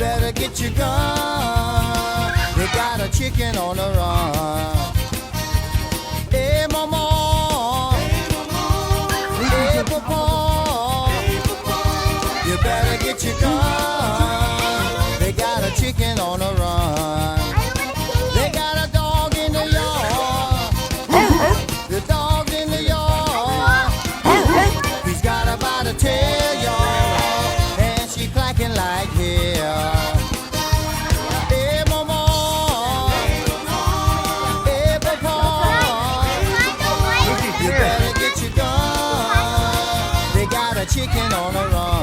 better get your gun. They got a chicken on the run. Hey, mama. Hey, papa. You better get your gun. They got a chicken on the run. They got a dog in the yard. The dog's in the yard. He's got about a tail, y'all, and she clacking like hell. Hey, mama. Hey, papa. You better get your gun. They got a chicken on the run.